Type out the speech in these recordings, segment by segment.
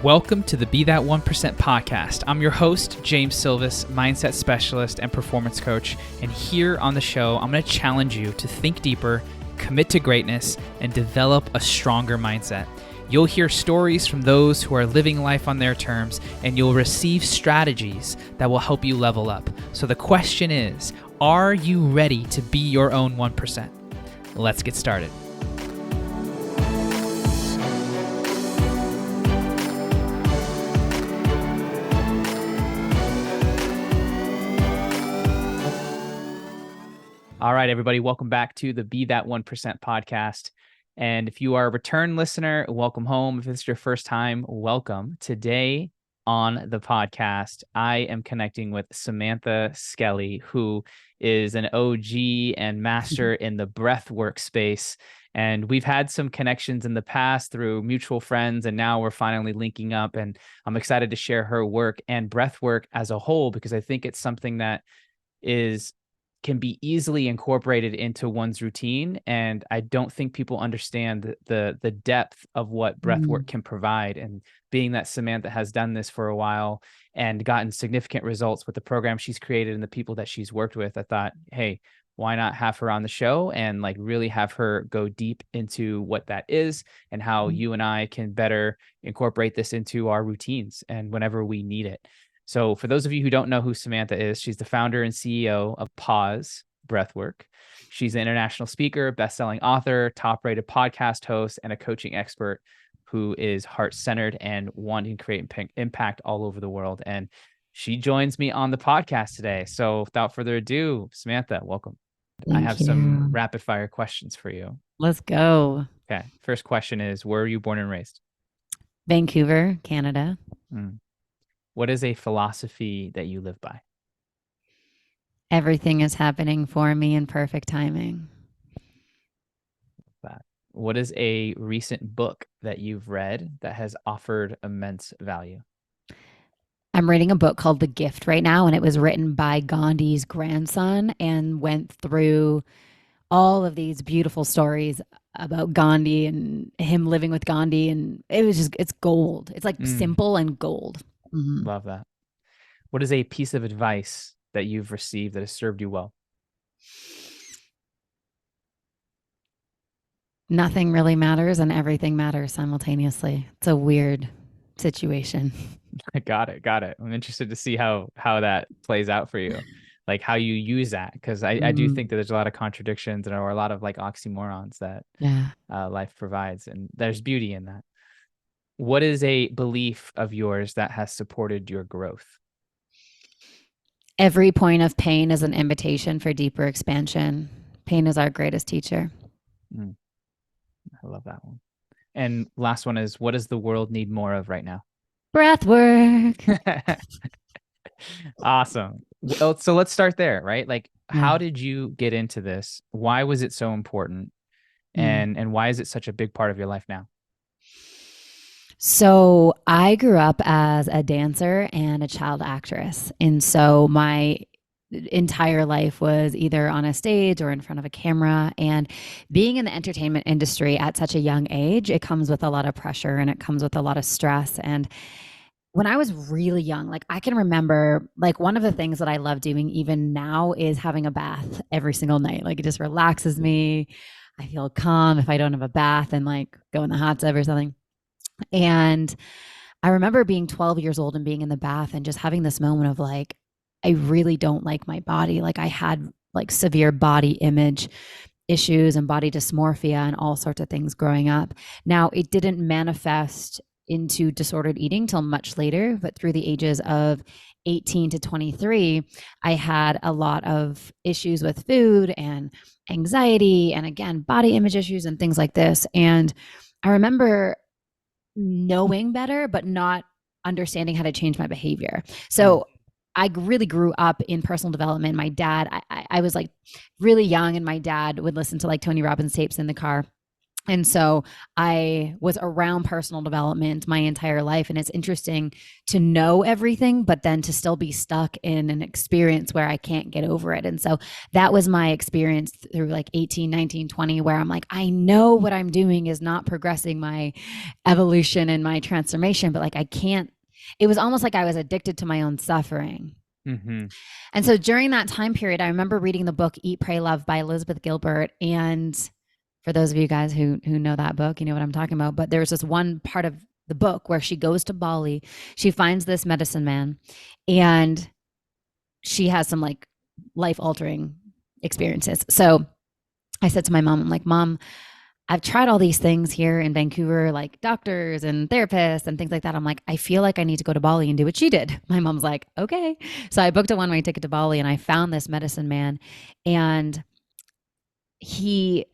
Welcome to the Be That 1% podcast. I'm your host, James Silvis, mindset specialist and performance coach. And here on the show, I'm going to challenge you to think deeper, commit to greatness, and develop a stronger mindset. You'll hear stories from those who are living life on their terms, and you'll receive strategies that will help you level up. So the question is, are you ready to be your own 1%? Let's get started. All right, everybody, welcome back to the Be That 1% podcast. And if you are a return listener, welcome home. If it's your first time, welcome. Today on the podcast, I am connecting with Samantha Skelly, who is an OG and master in the breathwork space. And we've had some connections in the past through mutual friends, and now we're finally linking up. And I'm excited to share her work and breathwork as a whole, because I think it's something that can be easily incorporated into one's routine. And I don't think people understand the depth of what breathwork can provide. And being that Samantha has done this for a while and gotten significant results with the program she's created and the people that she's worked with, I thought, hey, why not have her on the show and really have her go deep into what that is and how you and I can better incorporate this into our routines and whenever we need it. So for those of you who don't know who Samantha is, she's the founder and CEO of Pause Breathwork. She's an international speaker, best-selling author, top-rated podcast host, and a coaching expert who is heart-centered and wanting to create impact all over the world. And she joins me on the podcast today. So without further ado, Samantha, welcome. I have some rapid-fire questions for you. Let's go. Okay. First question is, where were you born and raised? Vancouver, Canada. What is a philosophy that you live by? Everything is happening for me in perfect timing. What is a recent book that you've read that has offered immense value? I'm reading a book called The Gift right now, and it was written by Gandhi's grandson and went through all of these beautiful stories about Gandhi and him living with Gandhi. And it's gold. It's simple and gold. Love that. What is a piece of advice that you've received that has served you well? Nothing really matters and everything matters simultaneously. It's a weird situation. Got it. I'm interested to see how that plays out for you, like how you use that, because I do think that there's a lot of contradictions and or a lot of oxymorons that life provides, and there's beauty in that. What is a belief of yours that has supported your growth? Every point of pain is an invitation for deeper expansion. Pain is our greatest teacher. I love that one. And last one is, what does the world need more of right now? Breathwork. Awesome. Well, so let's start there, right? How did you get into this? Why was it so important? And why is it such a big part of your life now? So I grew up as a dancer and a child actress. And so my entire life was either on a stage or in front of a camera. And being in the entertainment industry at such a young age, it comes with a lot of pressure and it comes with a lot of stress. And when I was really young, I can remember, one of the things that I love doing even now is having a bath every single night. It just relaxes me. I feel calm if I don't have a bath and go in the hot tub or something. And I remember being 12 years old and being in the bath and just having this moment of I really don't like my body. I had severe body image issues and body dysmorphia and all sorts of things growing up. Now, it didn't manifest into disordered eating till much later, but through the ages of 18 to 23, I had a lot of issues with food and anxiety and, again, body image issues and things like this. And I remember knowing better, but not understanding how to change my behavior. So I really grew up in personal development. My dad, I was really young, and my dad would listen to Tony Robbins tapes in the car. And so I was around personal development my entire life. And it's interesting to know everything, but then to still be stuck in an experience where I can't get over it. And so that was my experience through like 18, 19, 20, where I'm like, I know what I'm doing is not progressing my evolution and my transformation, but like I can't. It was almost like I was addicted to my own suffering. Mm-hmm. And so during that time period, I remember reading the book Eat, Pray, Love by Elizabeth Gilbert. And for those of you guys who know that book, you know what I'm talking about. But there's this one part of the book where she goes to Bali. She finds this medicine man, and she has some like life altering experiences. So I said to my mom, I'm like, Mom, I've tried all these things here in Vancouver, like doctors and therapists and things like that. I'm like, I feel like I need to go to Bali and do what she did. My mom's like, okay. So I booked a one-way ticket to Bali and I found this medicine man. And he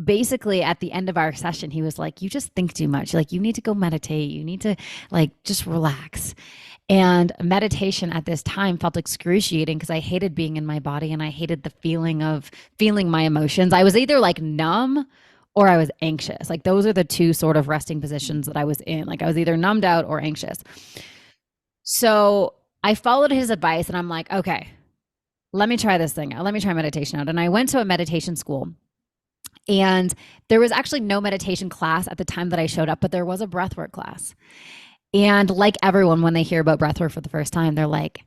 basically at the end of our session, he was like, you just think too much. Like, you need to go meditate. You need to like just relax. And meditation at this time felt excruciating because I hated being in my body and I hated the feeling of feeling my emotions. I was either like numb or I was anxious. Like, those are the two sort of resting positions that I was in. Like, I was either numbed out or anxious. So I followed his advice and I'm like, okay, let me try this thing out. Let me try meditation out. And I went to a meditation school. And there was actually no meditation class at the time that I showed up, but there was a breathwork class. And like everyone, when they hear about breathwork for the first time, they're like,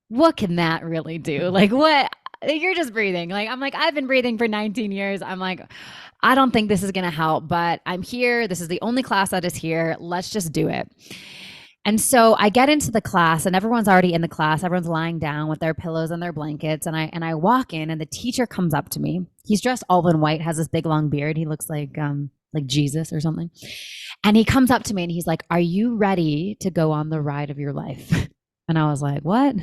what can that really do? Like, what? You're just breathing. Like, I'm like, I've been breathing for 19 years. I'm like, I don't think this is going to help, but I'm here. This is the only class that is here. Let's just do it. And so I get into the class and everyone's already in the class. Everyone's lying down with their pillows and their blankets. And I walk in and the teacher comes up to me. He's dressed all in white, has this big long beard. He looks like Jesus or something. And he comes up to me and he's like, "Are you ready to go on the ride of your life?" And I was like, "What?"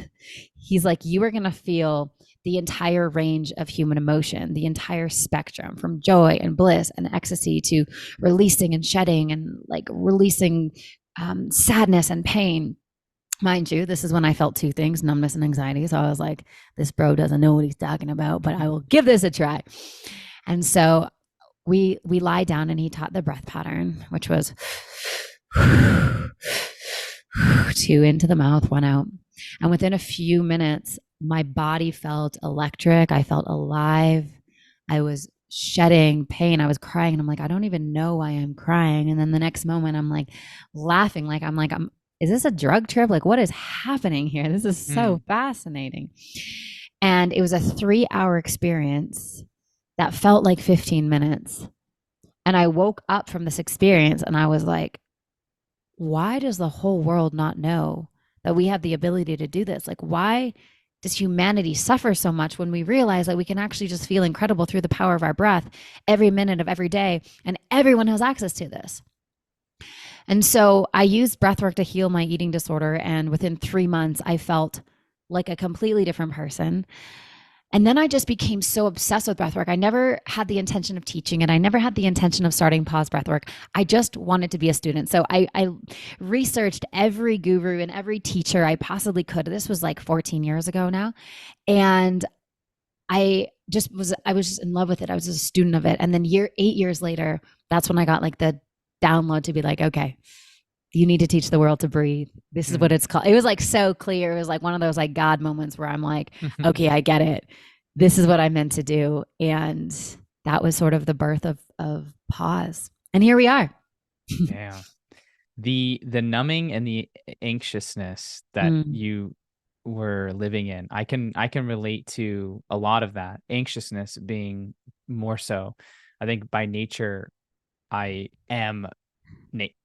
He's like, "You are going to feel the entire range of human emotion, the entire spectrum from joy and bliss and ecstasy to releasing and shedding and like releasing sadness and pain." Mind you, this is when I felt two things, numbness and anxiety. So I was like, this bro doesn't know what he's talking about, but I will give this a try. And so we lie down and he taught the breath pattern, which was 2 into the mouth, 1 out. And within a few minutes, my body felt electric. I felt alive. I was shedding pain. I was crying. And I'm like, I don't even know why I'm crying. And then the next moment, I'm like laughing. Is this a drug trip? Like, what is happening here? This is so fascinating. And it was a 3-hour experience that felt like 15 minutes. And I woke up from this experience and I was like, why does the whole world not know that we have the ability to do this? Like, why does humanity suffer so much when we realize that we can actually just feel incredible through the power of our breath every minute of every day? And everyone has access to this. And so I used breathwork to heal my eating disorder. And within 3 months, I felt like a completely different person. And then I just became so obsessed with breathwork. I never had the intention of teaching it. I never had the intention of starting Pause Breathwork. I just wanted to be a student. So I researched every guru and every teacher I possibly could. This was like 14 years ago now. And I was just in love with it. I was just a student of it. And then 8 years later, that's when I got like the download to be like, okay, you need to teach the world to breathe. This is what it's called. It was like so clear. It was like one of those like God moments where I'm like, okay, I get it. This is what I'm meant to do. And that was sort of the birth of Pause. And here we are. Yeah. The numbing and the anxiousness that you were living in, I can relate to a lot of that. Anxiousness being more so. I think by nature, I am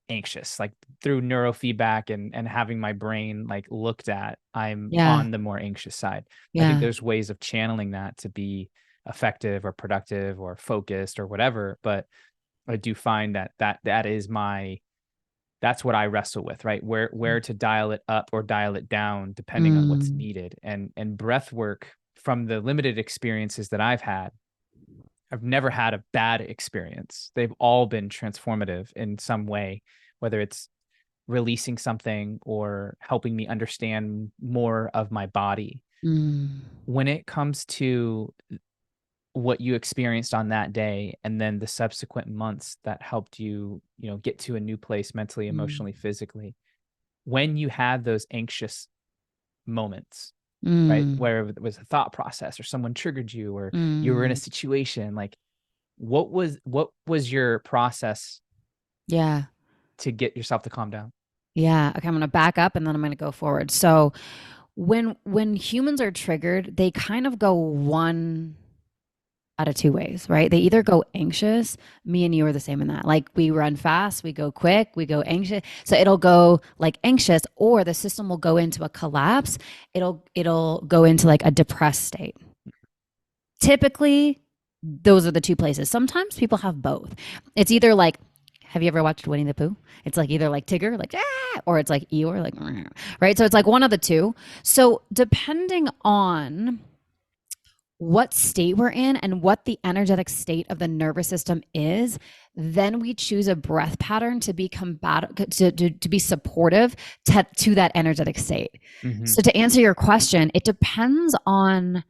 anxious, like through neurofeedback and having my brain like looked at, I'm on the more anxious side. I think there's ways of channeling that to be effective or productive or focused or whatever. But I do find that is that's what I wrestle with, right? Where to dial it up or dial it down depending on what's needed. And breath work, from the limited experiences that I've never had a bad experience. They've all been transformative in some way, whether it's releasing something or helping me understand more of my body. When it comes to what you experienced on that day and then the subsequent months that helped you, get to a new place mentally, emotionally, physically. When you had those anxious moments, right? Mm. Where it was a thought process or someone triggered you or you were in a Mm. situation, like what was your process Yeah. to get yourself to calm down? Yeah. Okay, I'm going to back up and then I'm going to go forward. So when humans are triggered, they kind of go one out of two ways, right? They either go anxious. Me and you are the same in that. Like we run fast, we go quick, we go anxious. So it'll go like anxious, or the system will go into a collapse. It'll go into like a depressed state. Typically, those are the two places. Sometimes people have both. It's either like, have you ever watched Winnie the Pooh? It's like either like Tigger, like ah, or it's like Eeyore, like right. So it's like one of the two. So depending on what state we're in and what the energetic state of the nervous system is, then we choose a breath pattern to be to be supportive to that energetic state. Mm-hmm. So to answer your question, it depends on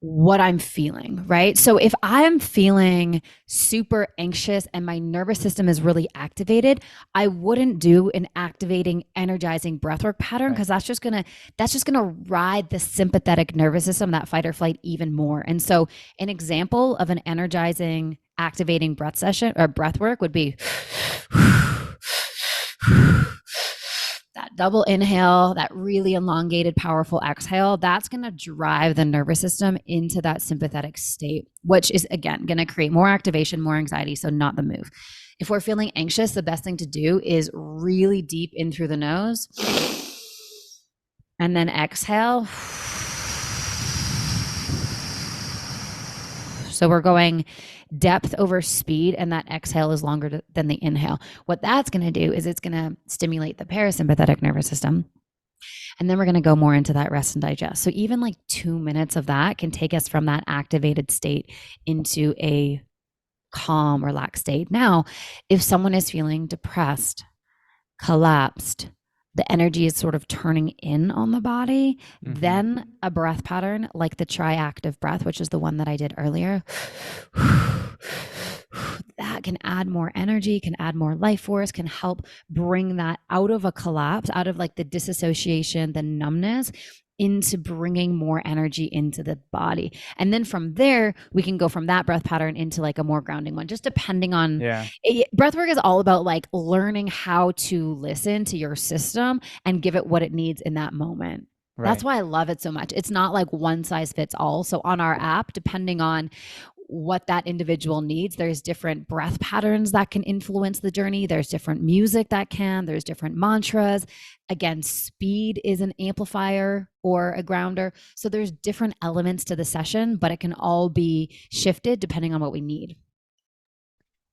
what I'm feeling, right? So if I'm feeling super anxious and my nervous system is really activated, I wouldn't do an activating, energizing breathwork pattern because that's just gonna ride the sympathetic nervous system, that fight or flight, even more. And so an example of an energizing, activating breath session or breath work would be that double inhale, that really elongated, powerful exhale. That's going to drive the nervous system into that sympathetic state, which is, again, going to create more activation, more anxiety. So, not the move. If we're feeling anxious, the best thing to do is really deep in through the nose and then exhale. So we're going depth over speed, and that exhale is longer than the inhale. What that's going to do is it's going to stimulate the parasympathetic nervous system. And then we're going to go more into that rest and digest. So even like 2 minutes of that can take us from that activated state into a calm, relaxed state. Now, if someone is feeling depressed, collapsed, the energy is sort of turning in on the body, then a breath pattern like the triactive breath, which is the one that I did earlier, that can add more energy, can add more life force, can help bring that out of a collapse, out of like the disassociation, the numbness, into bringing more energy into the body. And then from there, we can go from that breath pattern into like a more grounding one, just depending on breath work is all about like learning how to listen to your system and give it what it needs in that moment. Right. That's why I love it so much. It's not like one size fits all. So on our app, depending on what that individual needs, there's different breath patterns that can influence the journey. There's different music there's different mantras. Again, speed is an amplifier or a grounder. So there's different elements to the session, but it can all be shifted depending on what we need.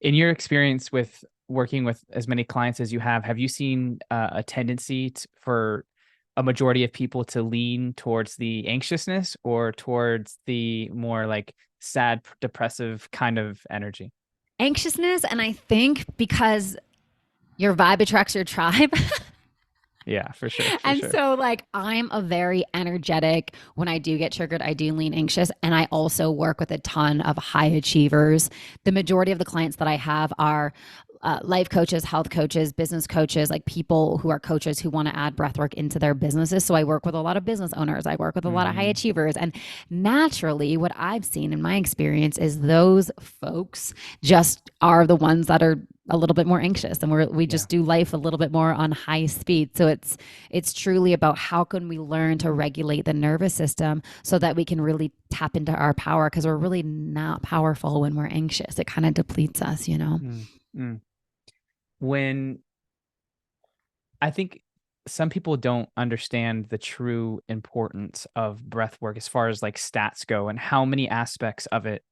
In your experience with working with as many clients as you have you seen a tendency for a majority of people to lean towards the anxiousness or towards the more like sad, depressive kind of energy? Anxiousness. And I think because your vibe attracts your tribe. Yeah, for sure. So like I'm a very energetic, when I do get triggered, I do lean anxious. And I also work with a ton of high achievers. The majority of the clients that I have are life coaches, health coaches, business coaches, like people who are coaches who want to add breathwork into their businesses. So I work with a lot of business owners. I work with a lot of high achievers. And naturally, what I've seen in my experience is those folks just are the ones that are a little bit more anxious, and we just do life a little bit more on high speed. So it's truly about how can we learn to regulate the nervous system so that we can really tap into our power, because we're really not powerful when we're anxious. It kind of depletes us, When I think some people don't understand the true importance of breath work as far as like stats go and how many aspects of it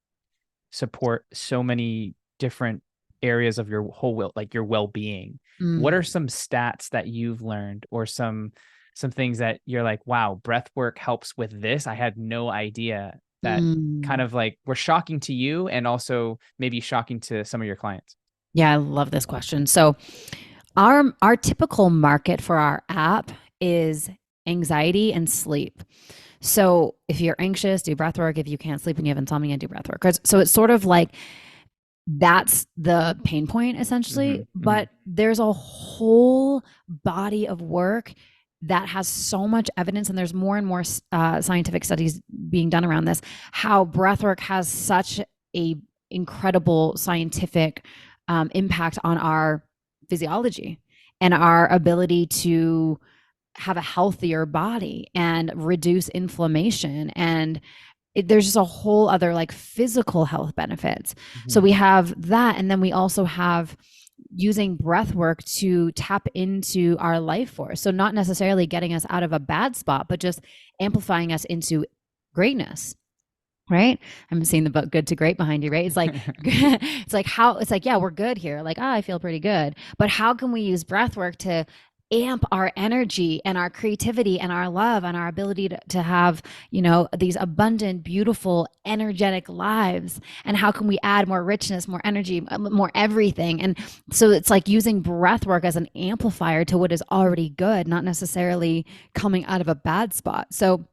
support so many different areas of your whole like your well-being. What are some stats that you've learned, or some things that you're like, wow, breath work helps with this? I had no idea, that kind of like were shocking to you and also maybe shocking to some of your clients. Yeah, I love this question. So our typical market for our app is anxiety, and sleep. So if you're anxious, do breath work. If you can't sleep and you have insomnia, do breath work. So it's sort of like that's the pain point essentially. But there's a whole body of work that has so much evidence, and there's more and more scientific studies being done around this, how breathwork has such a incredible scientific impact on our physiology and our ability to have a healthier body and reduce inflammation. And there's just a whole other like physical health benefits. So we have that. And then we also have using breath work to tap into our life force. So not necessarily getting us out of a bad spot, but just amplifying us into greatness. Right. I'm seeing the book Good to Great behind you, right? It's like, yeah, we're good here. Like, I feel pretty good. But how can we use breath work to amp our energy and our creativity and our love and our ability to have, these abundant, beautiful, energetic lives? And how can we add more richness, more energy, more everything? And so it's like using breath work as an amplifier to what is already good, not necessarily coming out of a bad spot. So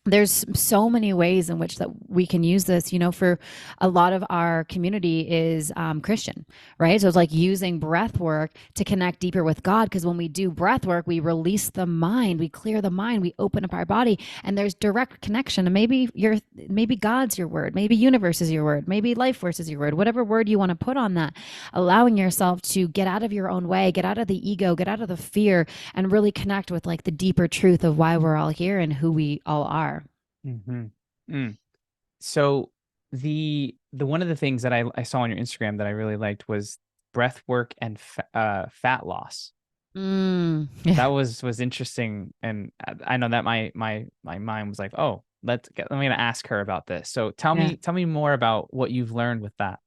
there's so many ways in which that we can use this. For a lot of our community is Christian, right? So it's like using breath work to connect deeper with God, because when we do breath work, we release the mind, we clear the mind, we open up our body, and there's direct connection. And maybe God's your word, maybe universe is your word, maybe life force is your word, whatever word you want to put on that, allowing yourself to get out of your own way, get out of the ego, get out of the fear, and really connect with like the deeper truth of why we're all here and who we all are. So the one of the things that I saw on your Instagram that I really liked was breath work and fat loss. Yeah. That was interesting, and I know that my mind was like, oh, I'm gonna ask her about this. So tell me more about what you've learned with that.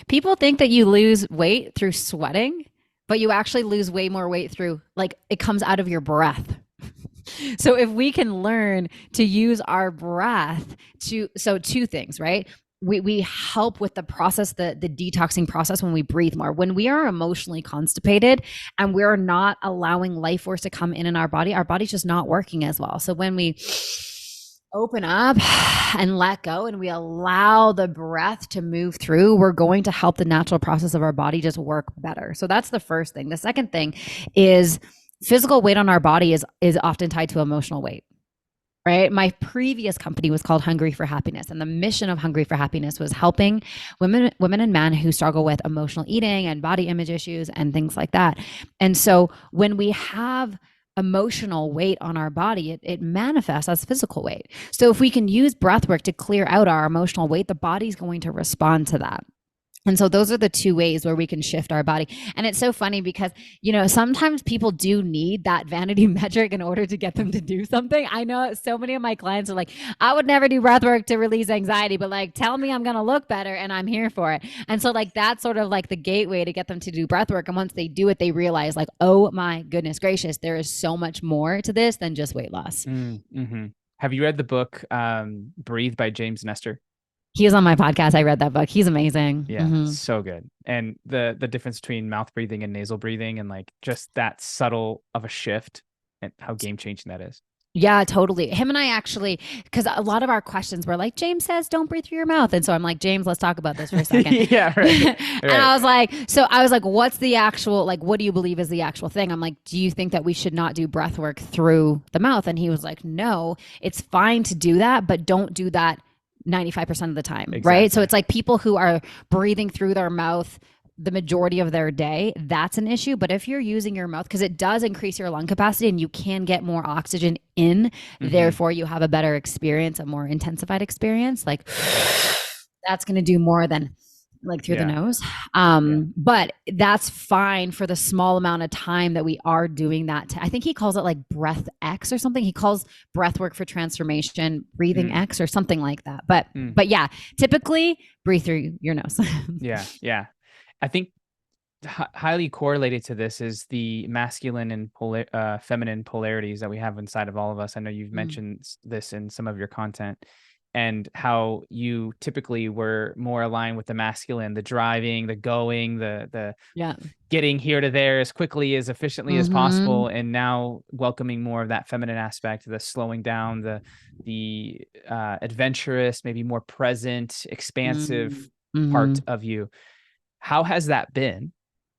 People think that you lose weight through sweating, but you actually lose way more weight through, like, it comes out of your breath. So if we can learn to use our breath so two things, right? We help with the process, the detoxing process, when we breathe more. When we are emotionally constipated and we're not allowing life force to come in our body's just not working as well. So when we open up and let go and we allow the breath to move through, we're going to help the natural process of our body just work better. So that's the first thing. The second thing is physical weight on our body is often tied to emotional weight, right? My previous company was called Hungry for Happiness, and the mission of Hungry for Happiness was helping women and men who struggle with emotional eating and body image issues and things like that. And so when we have emotional weight on our body, it manifests as physical weight. So if we can use breath work to clear out our emotional weight, the body's going to respond to that. And so those are the two ways where we can shift our body. And it's so funny because, sometimes people do need that vanity metric in order to get them to do something. I know so many of my clients are like, I would never do breath work to release anxiety, but like, tell me I'm going to look better and I'm here for it. And so like, that's sort of like the gateway to get them to do breath work. And once they do it, they realize like, oh my goodness gracious, there is so much more to this than just weight loss. Have you read the book, Breathe by James Nestor? He was on my podcast. I read that book. He's amazing. Yeah, so good. And the difference between mouth breathing and nasal breathing, and like just that subtle of a shift, and how game changing that is. Yeah, totally. Him and I actually, because a lot of our questions were like, James says, don't breathe through your mouth. And so I'm like, James, let's talk about this for a second. Yeah, right. And I was like, what's the actual, like, what do you believe is the actual thing? I'm like, do you think that we should not do breath work through the mouth? And he was like, no, it's fine to do that, but don't do that 95% of the time. Exactly. Right. So it's like people who are breathing through their mouth the majority of their day, that's an issue. But if you're using your mouth, because it does increase your lung capacity and you can get more oxygen in, therefore you have a better experience, a more intensified experience. Like that's going to do more than like through the nose. But that's fine for the small amount of time that we are doing that. I think he calls it like breath X or something. He calls breath work for transformation, breathing X or something like that. But yeah, typically breathe through your nose. Yeah. I think highly correlated to this is the masculine and feminine polarities that we have inside of all of us. I know you've mentioned this in some of your content. and how you typically were more aligned with the masculine, the driving, the going, the Yeah. getting here to there as quickly, as efficiently as Mm-hmm. possible, and now welcoming more of that feminine aspect, the slowing down, the adventurous, maybe more present, expansive part Mm-hmm. of you. How has that been,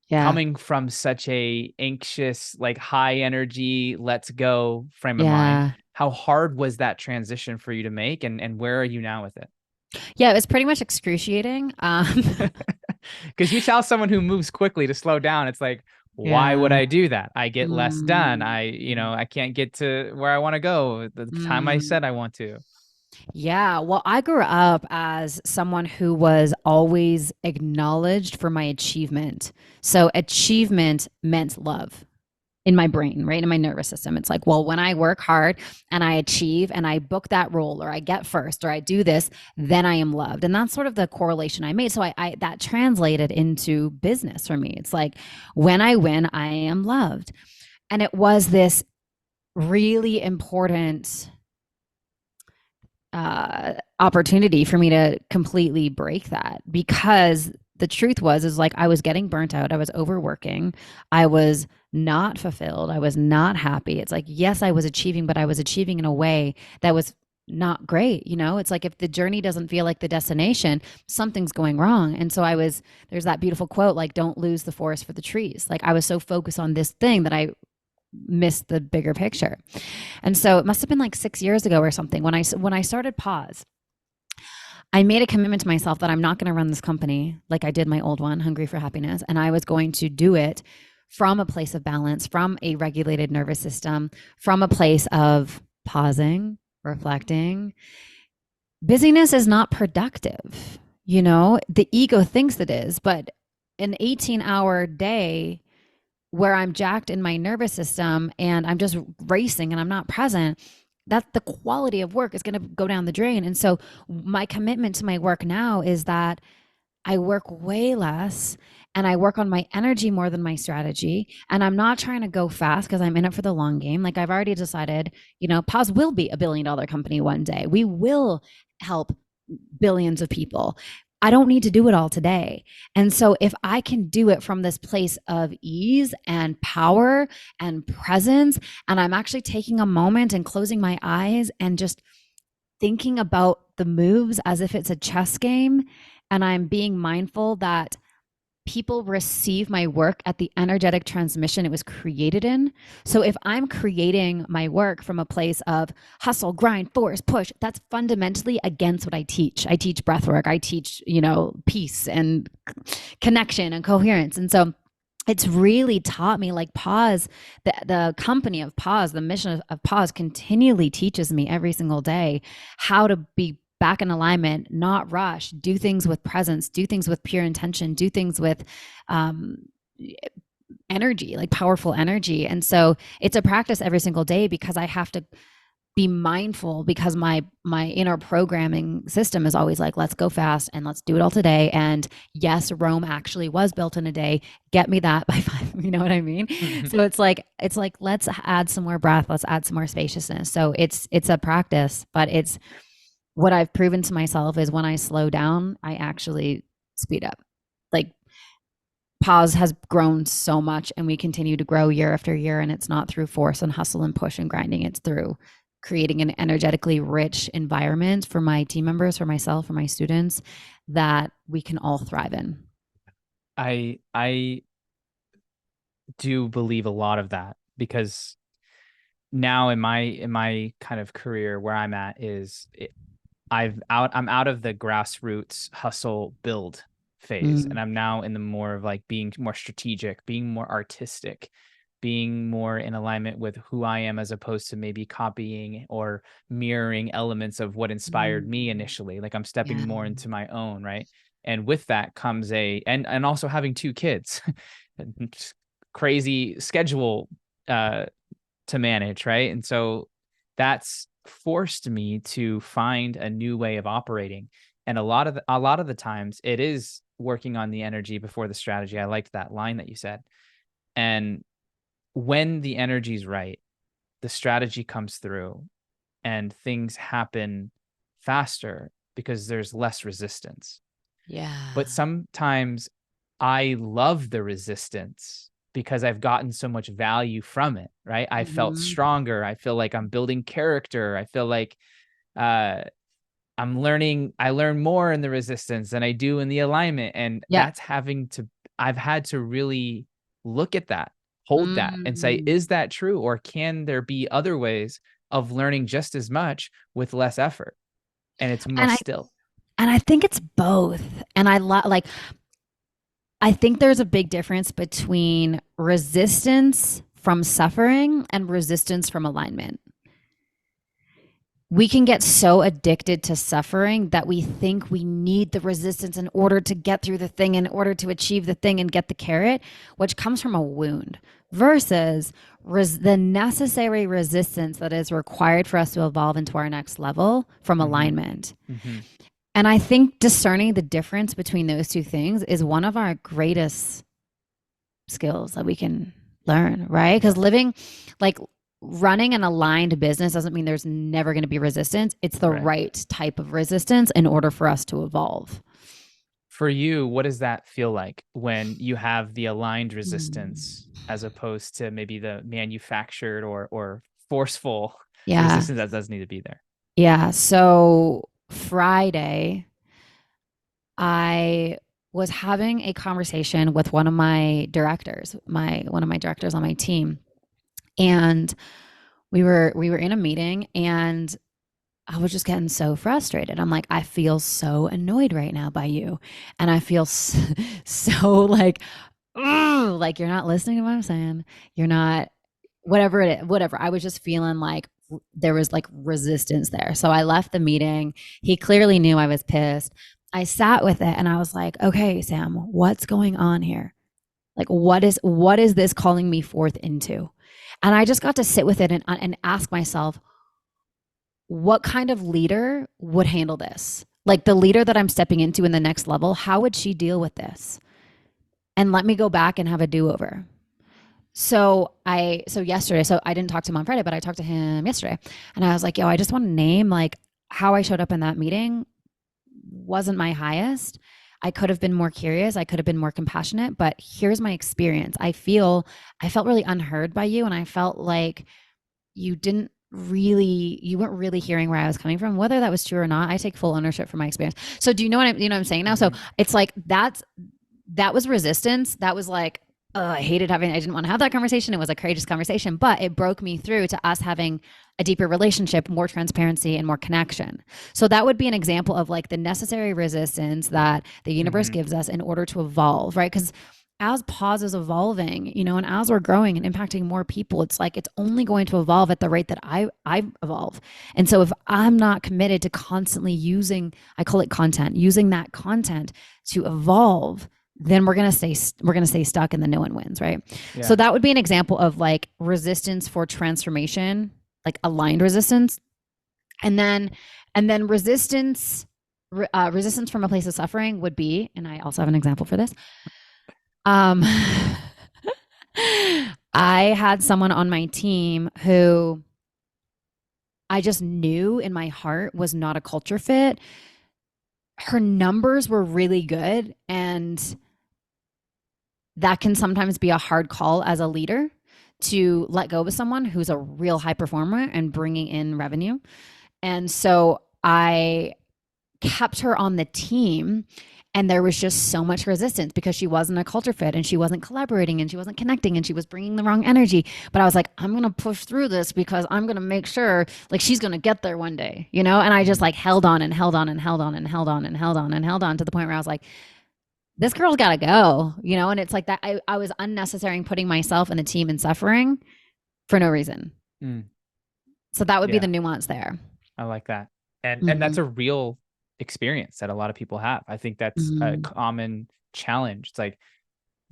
Yeah. coming from such a anxious, like high energy, let's go frame of mind? Yeah. How hard was that transition for you to make, and where are you now with it? Yeah, it was pretty much excruciating. Because you tell someone who moves quickly to slow down, it's like, why would Yeah. I do that? I get less done. Mm. I can't get to where I want to go the time I Mm. said I want to. Yeah, well, I grew up as someone who was always acknowledged for my achievement. So achievement meant love in my brain, right? In my nervous system. It's like, well, when I work hard and I achieve and I book that role or I get first or I do this, then I am loved. And that's sort of the correlation I made. So I that translated into business for me. It's like when I win, I am loved. And it was this really important opportunity for me to completely break that, because the truth was is like I was getting burnt out, I was overworking, I was not fulfilled, I was not happy. It's like, yes, I was achieving, but I was achieving in a way that was not great. It's like if the journey doesn't feel like the destination, something's going wrong. And so there's that beautiful quote, like, don't lose the forest for the trees. Like I was so focused on this thing that I missed the bigger picture. And so it must have been like 6 years ago or something when I started Pause. I made a commitment to myself that I'm not going to run this company like I did my old one, Hungry for Happiness, and I was going to do it from a place of balance, from a regulated nervous system, from a place of pausing, reflecting. Busyness is not productive. The ego thinks it is, but an 18-hour day where I'm jacked in my nervous system and I'm just racing and I'm not present, that the quality of work is going to go down the drain. And so my commitment to my work now is that I work way less and I work on my energy more than my strategy. And I'm not trying to go fast because I'm in it for the long game. Like I've already decided, Pause will be $1 billion company one day. We will help billions of people. I don't need to do it all today. And so if I can do it from this place of ease and power and presence, and I'm actually taking a moment and closing my eyes and just thinking about the moves as if it's a chess game, and I'm being mindful that people receive my work at the energetic transmission it was created in. So if I'm creating my work from a place of hustle, grind, force, push, that's fundamentally against what I teach. I teach breathwork, I teach, peace and connection and coherence. And so it's really taught me, like, Pause, the company of Pause, the mission of Pause continually teaches me every single day how to be back in alignment, not rush, do things with presence, do things with pure intention, do things with um, energy, like powerful energy. And so it's a practice every single day because I have to be mindful, because my inner programming system is always like, let's go fast and let's do it all today. And yes, Rome actually was built in a day. Get me that by 5. You know what I mean? So it's like let's add some more breath, let's add some more spaciousness. So it's a practice, but it's what I've proven to myself is when I slow down, I actually speed up. Like Pause has grown so much and we continue to grow year after year. And it's not through force and hustle and push and grinding. It's through creating an energetically rich environment for my team members, for myself, for my students, that we can all thrive in. I do believe a lot of that, because now in my kind of career where I'm at I'm out of the grassroots hustle build phase, and Mm, I'm now in the more of like being more strategic, being more artistic, being more in alignment with who I am, as opposed to maybe copying or mirroring elements of what inspired me mm, initially. Like I'm stepping yeah. more into my own, right? And with that comes and also having two kids. Crazy schedule uh to manage, right? And so that's forced me to find a new way of operating. And a lot of the times it is working on the energy before the strategy. I liked that line that you said. And when the energy's right, the strategy comes through and things happen faster because there's less resistance. Yeah. But sometimes I love the resistance because I've gotten so much value from it, right? I felt stronger. I feel like I'm building character. I feel like uh, I learn more in the resistance than I do in the alignment. And Yeah. I've had to really look at that, hold that and say, Mm. is that true? Or can there be other ways of learning just as much with less effort? And it's more And I still. and I think it's both. And I think there's a big difference between resistance from suffering and resistance from alignment. We can get so addicted to suffering that we think we need the resistance in order to get through the thing, in order to achieve the thing and get the carrot, which comes from a wound, versus the necessary resistance that is required for us to evolve into our next level from alignment. And I think discerning the difference between those two things is one of our greatest skills that we can learn, right? Because running an aligned business doesn't mean there's never going to be resistance. It's the right type of resistance in order for us to evolve. For you, what does that feel like when you have the aligned resistance as opposed to maybe the manufactured or forceful resistance that does need to be there? Yeah. So Friday, I was having a conversation with one of my directors on my team. And we were in a meeting and I was just getting so frustrated. I'm like, I feel so annoyed right now by you. And I feel so like, you're not listening to what I'm saying. You're not, whatever it is, whatever. I was just feeling like there was like resistance there. So I left the meeting. He clearly knew I was pissed. I sat with it and I was like, okay, Sam, what's going on here? Like, what is this calling me forth into? And I just got to sit with it and ask myself, what kind of leader would handle this? Like the leader that I'm stepping into in the next level, how would she deal with this? And let me go back and have a do-over. So yesterday, so I didn't talk to him on Friday, but I talked to him yesterday. And I was like, yo, I just want to name like how I showed up in that meeting wasn't my highest. I could have been more curious. I could have been more compassionate, but here's my experience. I felt really unheard by you. And I felt like you weren't really hearing where I was coming from, whether that was true or not. I take full ownership for my experience. So do you know what I'm saying now? So it's like, that was resistance. That was like, I didn't want to have that conversation. It was a courageous conversation, but it broke me through to us having a deeper relationship, more transparency, and more connection. So that would be an example of like the necessary resistance that the universe gives us in order to evolve, right? Because as Pause is evolving, and as we're growing and impacting more people, it's like it's only going to evolve at the rate that I evolve. And so if I'm not committed to constantly using that content to evolve, then we're going to stay stuck in the no one wins, right? Yeah. So that would be an example of like resistance for transformation, like aligned resistance. And then resistance from a place of suffering would be, and I also have an example for this. I had someone on my team who I just knew in my heart was not a culture fit. Her numbers were really good, and that can sometimes be a hard call as a leader to let go of someone who's a real high performer and bringing in revenue. And so I kept her on the team, and there was just so much resistance because she wasn't a culture fit and she wasn't collaborating and she wasn't connecting and she was bringing the wrong energy. But I was like, I'm going to push through this because I'm going to make sure like she's going to get there one day, And I just like held on and held on and held on and held on and held on and held on to the point where I was like, this girl's got to go, And it's like that. I was unnecessary putting myself and the team in suffering for no reason. So that would be the nuance there. I like that. And that's a real experience that a lot of people have. I think that's a common challenge. It's like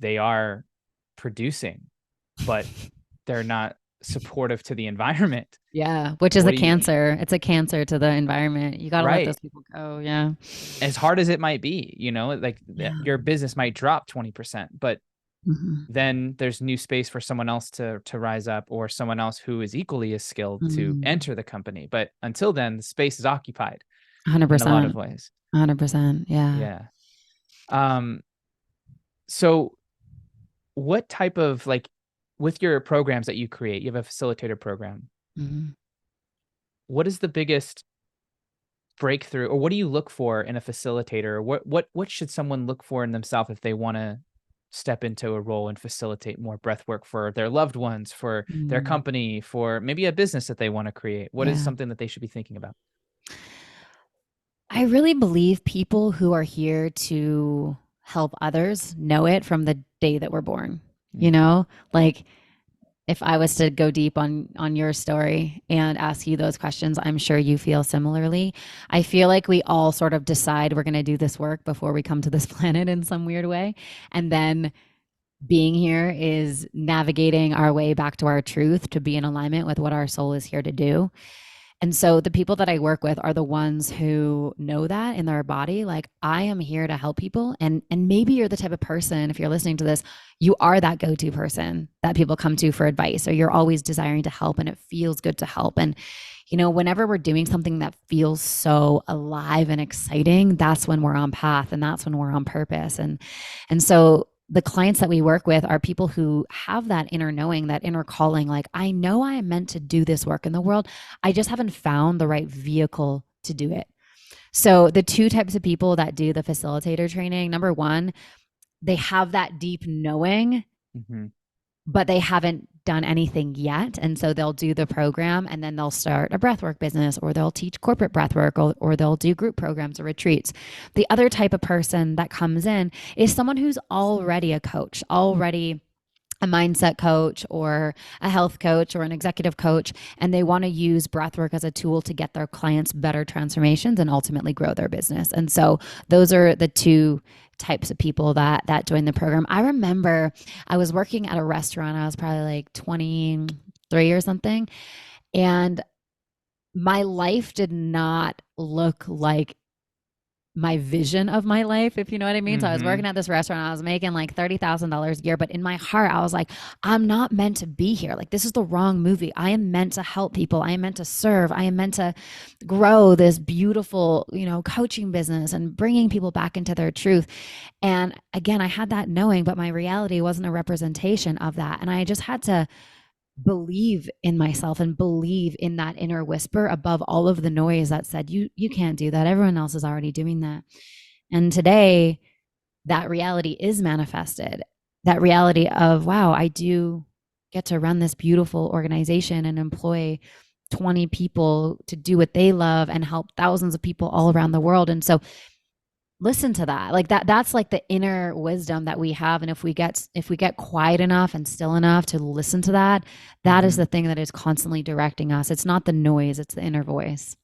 they are producing, but they're not supportive to the environment. Yeah, which is a cancer. It's a cancer to the environment. You got to let those people go. Yeah. As hard as it might be, your business might drop 20%, but then there's new space for someone else to rise up, or someone else who is equally as skilled to enter the company. But until then, the space is occupied. in a lot of 100%. ways. 100%. Yeah. Yeah. Um, so what type of like with your programs that you create, you have a facilitator program. Mhm. What is the biggest breakthrough or what do you look for in a facilitator? What should someone look for in themselves if they want to step into a role and facilitate more breath work for their loved ones, for their Mm. company, for maybe a business that they want to create? What is Yeah. something that they should be thinking about? I really believe people who are here to help others know it from the day that we're born. You Mm, know, like if I was to go deep on your story and ask you those questions, I'm sure you feel similarly. I feel like we all sort of decide we're going to do this work before we come to this planet in some weird way. And then being here is navigating our way back to our truth to be in alignment with what our soul is here to do. And so the people that I work with are the ones who know that in their body, like I am here to help people. And maybe you're the type of person, if you're listening to this, you are that go-to person that people come to for advice, or you're always desiring to help and it feels good to help. And whenever we're doing something that feels so alive and exciting, that's when we're on path and that's when we're on purpose. And so the clients that we work with are people who have that inner knowing, that inner calling, like, I know I am meant to do this work in the world. I just haven't found the right vehicle to do it. So the two types of people that do the facilitator training, number one, they have that deep knowing, mm-hmm. but they haven't done anything yet. And so they'll do the program and then they'll start a breathwork business, or they'll teach corporate breathwork, or they'll do group programs or retreats. The other type of person that comes in is someone who's already a coach, already a mindset coach or a health coach or an executive coach, and they want to use breathwork as a tool to get their clients better transformations and ultimately grow their business. And so those are the two types of people that join the program. I remember I was working at a restaurant. I was probably like 23 or something, and my life did not look like my vision of my life, if you know what I mean. So I was Mm-hmm. working at this restaurant. I was making like $30,000 a year, but in my heart, I was like, I'm not meant to be here. Like, this is the wrong movie. I am meant to help people. I am meant to serve. I am meant to grow this beautiful, coaching business and bringing people back into their truth. And again, I had that knowing, but my reality wasn't a representation of that. And I just had to believe in myself and believe in that inner whisper above all of the noise that said, you can't do that, everyone else is already doing that. And today that reality is manifested, that reality of, wow, I do get to run this beautiful organization and employ 20 people to do what they love and help thousands of people all around the world. And so listen to that, like that's like the inner wisdom that we have. And if we get quiet enough and still enough to listen to that, that is Mm-hmm. the thing that is constantly directing us. It's not the noise, it's the inner voice.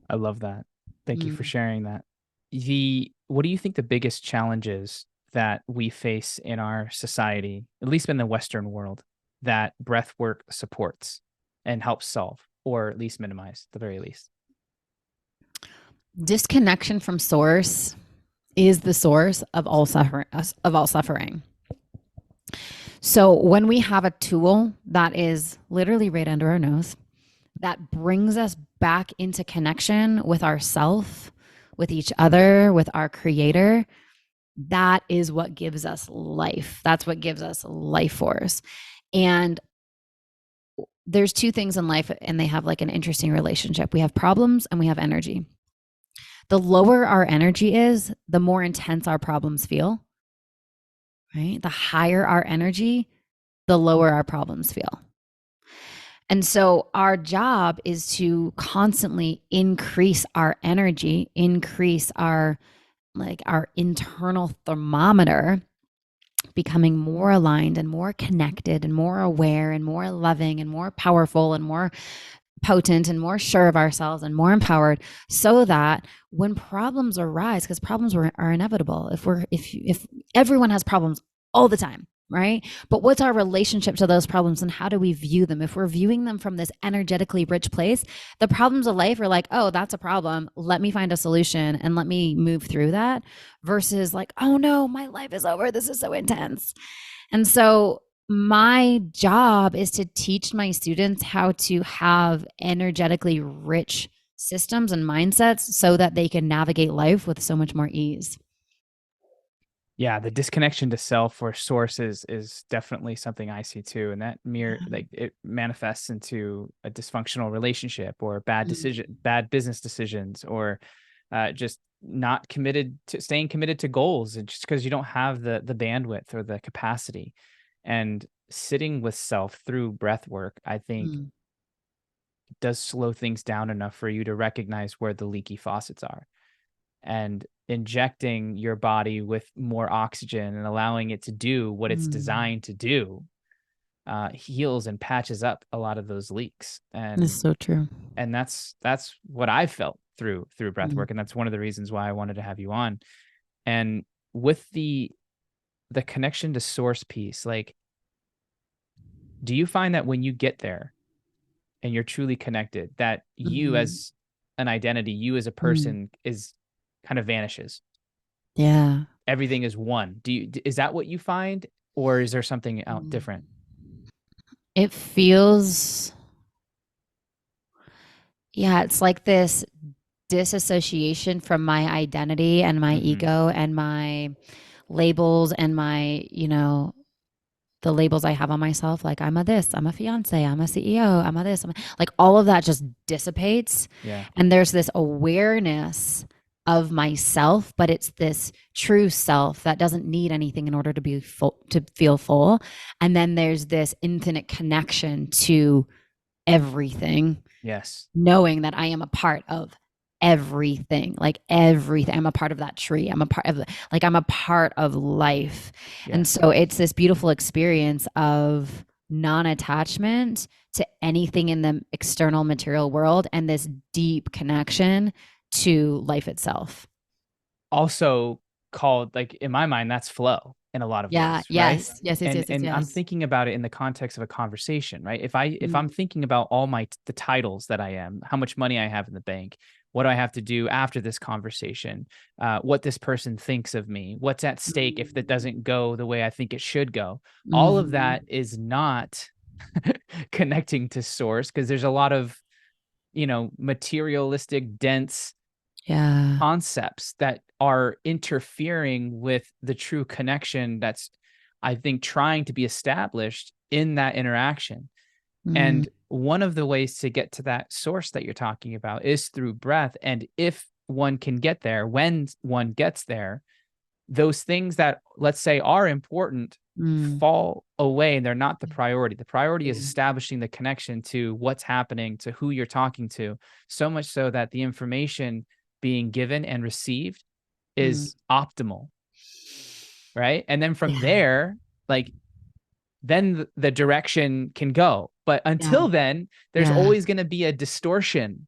I love that. Thank you for Mm. sharing that. What do you think the biggest challenges that we face in our society, at least in the Western world, that breath work supports and helps solve, or at least minimize, at the very least? Disconnection from source is the source of all suffering. So when we have a tool that is literally right under our nose, that brings us back into connection with ourself, with each other, with our creator, that is what gives us life. That's what gives us life force. And there's two things in life, and they have like an interesting relationship. We have problems and we have energy. The lower our energy is, the more intense our problems feel, right? The higher our energy, the lower our problems feel. And so our job is to constantly increase our energy, increase our internal thermometer, becoming more aligned and more connected and more aware and more loving and more powerful and more potent and more sure of ourselves and more empowered, so that when problems arise, because problems are inevitable, if everyone has problems all the time, right? But what's our relationship to those problems and how do we view them? If we're viewing them from this energetically rich place, the problems of life are like, oh, that's a problem, let me find a solution and let me move through that, versus like, oh no, my life is over, this is so intense. And so my job is to teach my students how to have energetically rich systems and mindsets so that they can navigate life with so much more ease. Yeah, the disconnection to self or source is definitely something I see too. And that like it manifests into a dysfunctional relationship or bad business decisions, or just not committed to staying committed to goals, and just because you don't have the bandwidth or the capacity. And sitting with self through breath work, I think Mm. does slow things down enough for you to recognize where the leaky faucets are, and injecting your body with more oxygen and allowing it to do what it's Mm. designed to do, heals and patches up a lot of those leaks. That's And so true. that's what I felt through breath Mm. work, and that's one of the reasons why I wanted to have you on. And with the connection to source piece, like, do you find that when you get there and you're truly connected, that you Mhm. as an identity, you as a Mm. person is kind of vanishes? Yeah. Everything is one. Is that what you find, or is there something out Mm. different? It feels, yeah, it's like this disassociation from my identity and my Mhm. ego and my labels and my, the labels I have on myself, like I'm a this, I'm a fiance, I'm a CEO, I'm a this, like all of that just dissipates. Yeah. And there's this awareness of myself, but it's this true self that doesn't need anything in order to be full, to feel full. And then there's this infinite connection to everything, Yes. knowing that I am a part of everything, like everything. I'm a part of that tree. I'm a part of, like, I'm a part of life. And Yes. so it's this beautiful experience of non attachment to anything in the external material world and this deep connection to life itself. Also called, like, in my mind, that's flow in a lot of Yeah. ways, right? Yes. Yes. Yes. And Yes. Yes. I'm Yes. thinking about it in the context of a conversation, right? If I'm Mm, thinking about all the titles that I am, how much money I have in the bank, what do I have to do after this conversation, what this person thinks of me, what's at stake if that doesn't go the way I think it should go. All of mhm. that is not connecting to source, because there's a lot of, materialistic, dense Yeah. concepts that are interfering with the true connection that's, I think, trying to be established in that interaction. Mm, And one of the ways to get to that source that you're talking about is through breath. And if one can get there, when one gets there, those things that, let's say, are important mm, fall away, and they're not the priority. The priority is mm, establishing the connection to what's happening, to who you're talking to, so much so that the information being given and received mm. is optimal, right? And then from Yeah. there, like, then the direction can go. But Yeah. until then, there's Yeah. always going to be a distortion,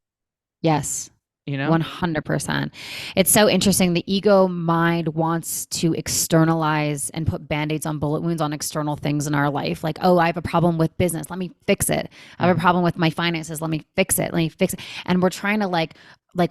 Yes. you know? 100%. It's so interesting. The ego mind wants to externalize and put band-aids on bullet wounds on external things in our life. Like, oh, I have a problem with business. Let me fix it. I have a Mhm. problem with my finances. Let me fix it. Let me fix it. And we're trying to like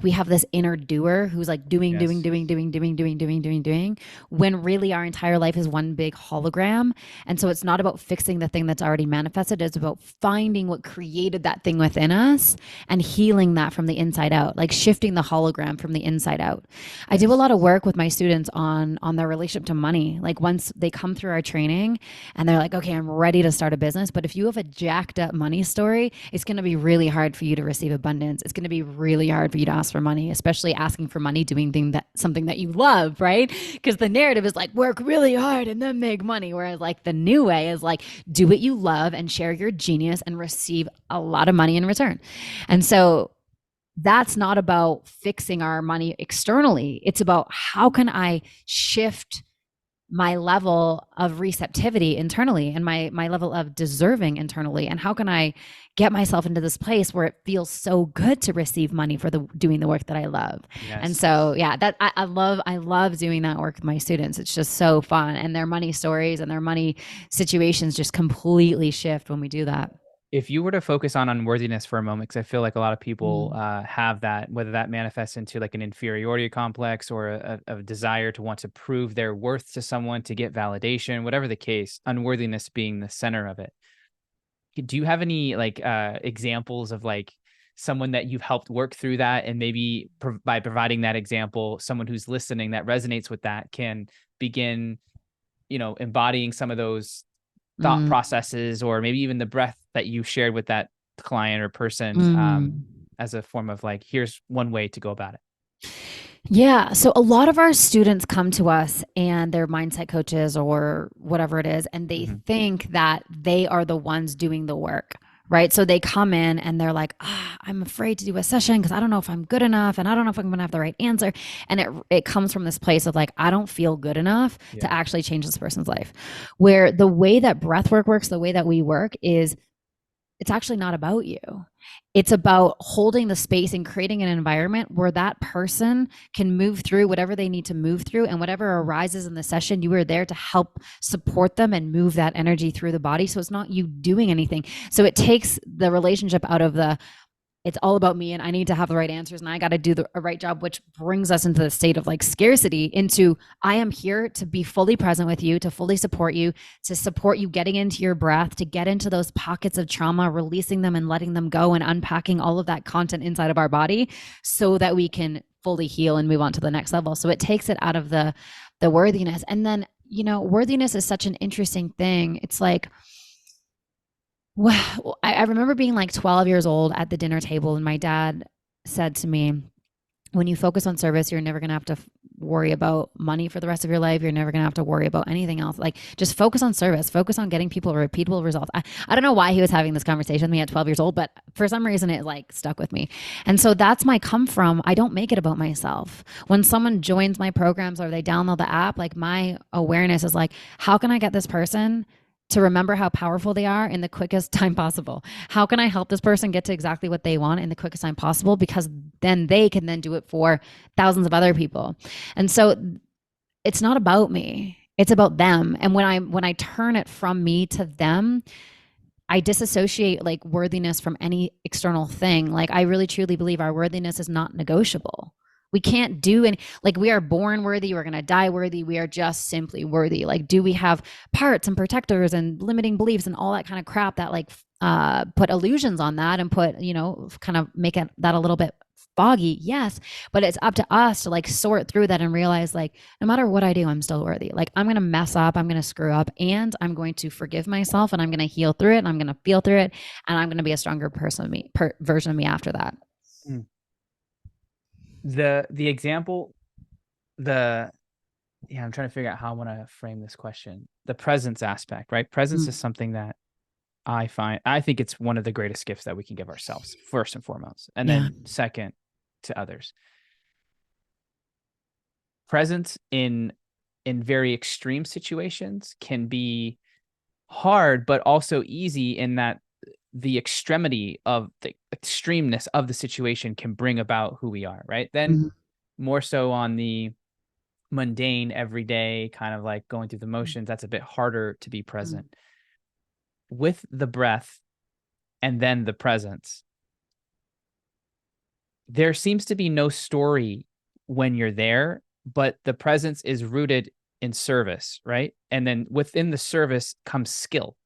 we have this inner doer who's like doing, doing, Yes. doing, doing, doing, doing, doing, doing, doing, when really our entire life is one big hologram. And so it's not about fixing the thing that's already manifested. It's about finding what created that thing within us and healing that from the inside out, like shifting the hologram from the inside out. I do a Yes. lot of work with my students on their relationship to money. Like once they come through our training and they're like, okay, I'm ready to start a business. But if you have a jacked up money story, it's going to be really hard for you to receive abundance. It's going to be really hard for you to ask for money, especially asking for money doing something that you love, right? Because the narrative is like work really hard and then make money, whereas like the new way is like do what you love and share your genius and receive a lot of money in return. And so that's not about fixing our money externally. It's about how can I shift my level of receptivity internally and my level of deserving internally, and how can I get myself into this place where it feels so good to receive money for the doing the work that I love. And Yes. so yeah, that I love doing that work with my students. It's just so fun, and their money stories and their money situations just completely shift when we do that. If you were to focus on unworthiness for a moment, because I feel like a lot of people Mm, have that, whether that manifests into like an inferiority complex or a desire to want to prove their worth to someone to get validation, whatever the case, unworthiness being the center of it. Do you have any like examples of like someone that you've helped work through that, and maybe by providing that example, someone who's listening that resonates with that can begin, embodying some of those thought Mm. processes, or maybe even the breath that you shared with that client or person, Mm. as a form of like, here's one way to go about it. Yeah. So a lot of our students come to us and they're mindset coaches or whatever it is, and they think that they are the ones doing the work, right? So they come in and they're like, I'm afraid to do a session because I don't know if I'm good enough and I don't know if I'm going to have the right answer. And it comes from this place of like, I don't feel good enough to actually change this person's life. Where the way that breath work works, the way that we work is, it's actually not about you. It's about holding the space and creating an environment where that person can move through whatever they need to move through, and whatever arises in the session, you are there to help support them and move that energy through the body. So it's not you doing anything. So it takes the relationship out of the, it's all about me and I need to have the right answers and I got to do a right job, which brings us into the state of like scarcity, into I am here to be fully present with you, to fully support you, to support you getting into your breath, to get into those pockets of trauma, releasing them and letting them go, and unpacking all of that content inside of our body so that we can fully heal and move on to the next level. So it takes it out of the worthiness. And then, worthiness is such an interesting thing. It's like, well, I remember being like 12 years old at the dinner table, and my dad said to me, when you focus on service, you're never going to have to worry about money for the rest of your life. You're never going to have to worry about anything else. Like, just focus on service, focus on getting people repeatable results. I don't know why he was having this conversation with me at 12 years old, but for some reason it like stuck with me. And so that's my come from. I don't make it about myself. When someone joins my programs or they download the app, like my awareness is like, how can I get this person to remember how powerful they are in the quickest time possible? How can I help this person get to exactly what they want in the quickest time possible? Because then they can then do it for thousands of other people. And so it's not about me, it's about them. And when I turn it from me to them, I disassociate like worthiness from any external thing. Like, I really truly believe our worthiness is not negotiable. We can't do any, like, we are born worthy, we're going to die worthy, we are just simply worthy. Like, do we have parts and protectors and limiting beliefs and all that kind of crap that like put illusions on that and put, kind of make it that a little bit foggy? Yes, but it's up to us to like sort through that and realize, like, no matter what I do, I'm still worthy. Like, I'm going to mess up, I'm going to screw up, and I'm going to forgive myself, and I'm going to heal through it, and I'm going to feel through it, and I'm going to be a stronger version of me after that. The example, I'm trying to figure out how I want to frame this question. The presence aspect, right? Presence is something that I think it's one of the greatest gifts that we can give ourselves, first and foremost, and then second to others. Presence in very extreme situations can be hard, but also easy, in that the extremeness of the situation can bring about who we are, right? Then more so on the mundane, everyday, kind of like going through the motions, that's a bit harder to be present. With the breath and then the presence, there seems to be no story when you're there, but the presence is rooted in service, right? And then within the service comes skill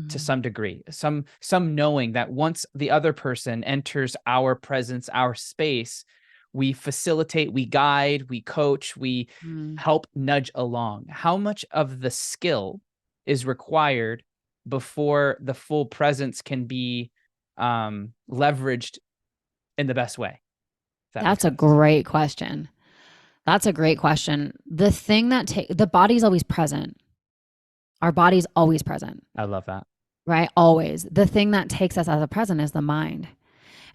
to some degree, some knowing that once the other person enters our presence, our space, we facilitate, we guide, we coach, we help nudge along. How much of the skill is required before the full presence can be leveraged in the best way? That's a great question. That's a great question. The thing that the body's always present. Our body's always present. I love that. Right? Always. The thing that takes us as a present is the mind.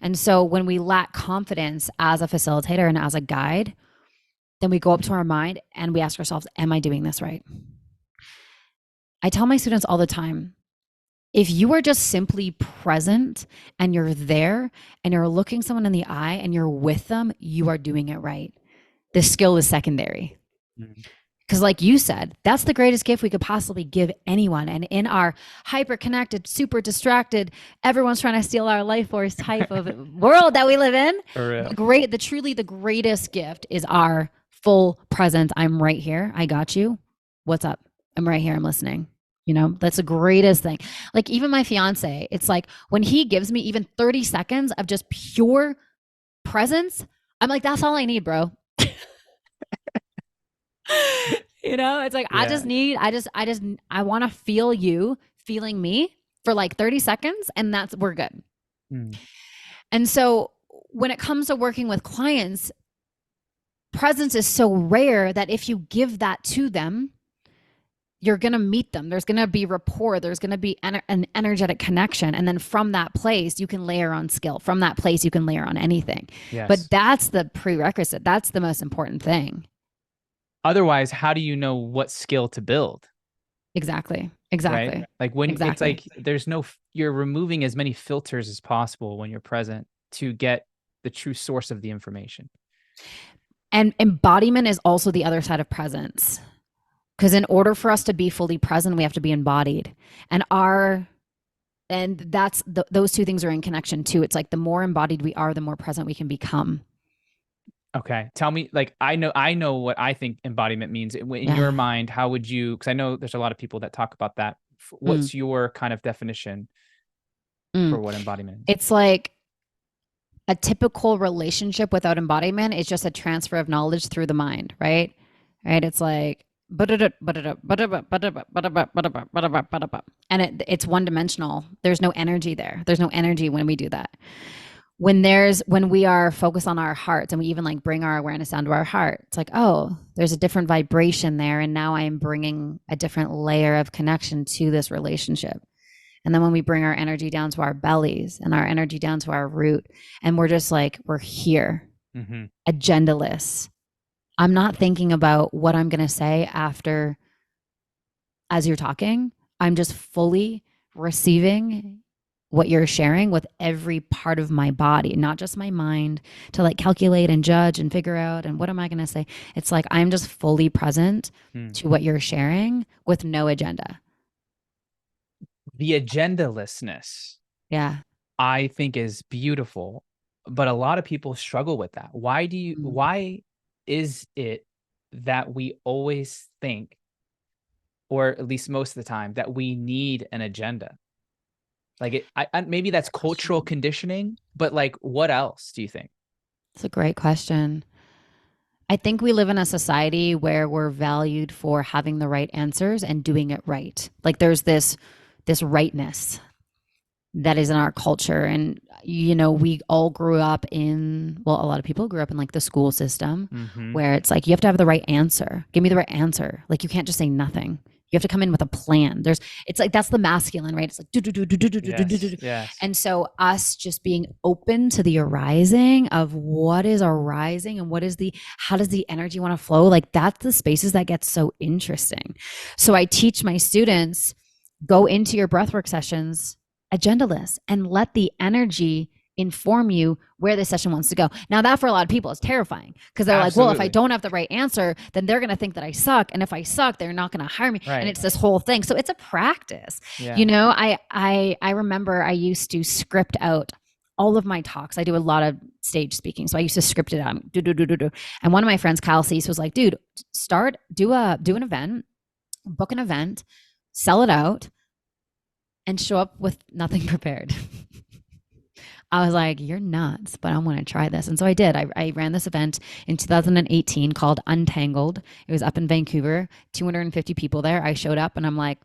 And so when we lack confidence as a facilitator and as a guide, then we go up to our mind and we ask ourselves, am I doing this right? I tell my students all the time, if you are just simply present and you're there and you're looking someone in the eye and you're with them, you are doing it right. The skill is secondary. Because like you said, that's the greatest gift we could possibly give anyone. And in our hyper-connected, super distracted, everyone's trying to steal our life force type of world that we live in, the greatest gift is our full presence. I'm right here. I got you. What's up? I'm right here. I'm listening. You know, that's the greatest thing. Like even my fiance, it's like when he gives me even 30 seconds of just pure presence, I'm like, that's all I need, bro. You know, it's like Yeah. I want to feel you feeling me for like 30 seconds and that's we're good. Mm. And so when it comes to working with clients, presence is so rare that if you give that to them, you're going to meet them. There's going to be rapport. There's going to be an energetic connection. And then from that place, you can layer on skill. From that place, you can layer on anything. Yes. But that's the prerequisite. That's the most important thing. Otherwise, how do you know what skill to build? Exactly. Right? Exactly. Like when it's Exactly. like there's no, you're removing as many filters as possible when you're present to get the true source of the information. And embodiment is also the other side of presence. Because in order for us to be fully present, we have to be embodied. And that's those two things are in connection too. It's like the more embodied we are, the more present we can become. Okay. Tell me, like, I know what I think embodiment means. In your Yeah. mind, how would you, because I know there's a lot of people that talk about that. Mm, What's your kind of definition for mm. what embodiment is? It's like a typical relationship without embodiment is just a transfer of knowledge through the mind, right? Right? It's like and it's one dimensional. There's no energy there. There's no energy when we do that. When we are focused on our hearts and we even like bring our awareness down to our heart, it's like, oh, there's a different vibration there, and now I am bringing a different layer of connection to this relationship. And then when we bring our energy down to our bellies and our energy down to our root, and we're just like, we're here, Mm-hmm. agendaless. I'm not thinking about what I'm going to say after as you're talking. I'm just fully receiving what you're sharing with every part of my body, not just my mind to like calculate and judge and figure out and what am I going to say. It's like I'm just fully present Mm. to what you're sharing with no agenda. The agendalessness, Yeah. I think, is beautiful, but a lot of people struggle with that. Mm. Why is it that we always think, or at least most of the time, that we need an agenda? Like maybe that's cultural Question. conditioning, but like, what else do you think? It's a great question. I think we live in a society where we're valued for having the right answers and doing it right. Like there's this rightness that is in our culture. And you know, we all grew up in, well, a lot of people grew up in like the school system Mm-hmm. where it's like you have to have the right answer. Give me the right answer. Like you can't just say nothing. You have to come in with a plan. It's like that's the masculine, right? It's like do do do do do do do do do. Yes. Yes. And so us just being open to the arising of what is arising and how does the energy want to flow? Like that's the spaces that get so interesting. So I teach my students, go into your breathwork sessions agendaless and let the energy inform you where the session wants to go. Now, that for a lot of people is terrifying because they're like, well, if I Absolutely. don't have the right answer, then they're going to think that I suck. And if I suck, they're not going to hire me. And Right. it's this whole thing. So it's a practice. You Yeah. know, I remember I used to script out all of my talks. I do a lot of stage speaking. So I used to script it out. And one of my friends, Kyle Cease, was like, dude, do an event, book an event, sell it out, and show up with nothing prepared. I was like, you're nuts, but I'm going to try this. And so I did. I ran this event in 2018 called Untangled. It was up in Vancouver, 250 people there. I showed up and I'm like,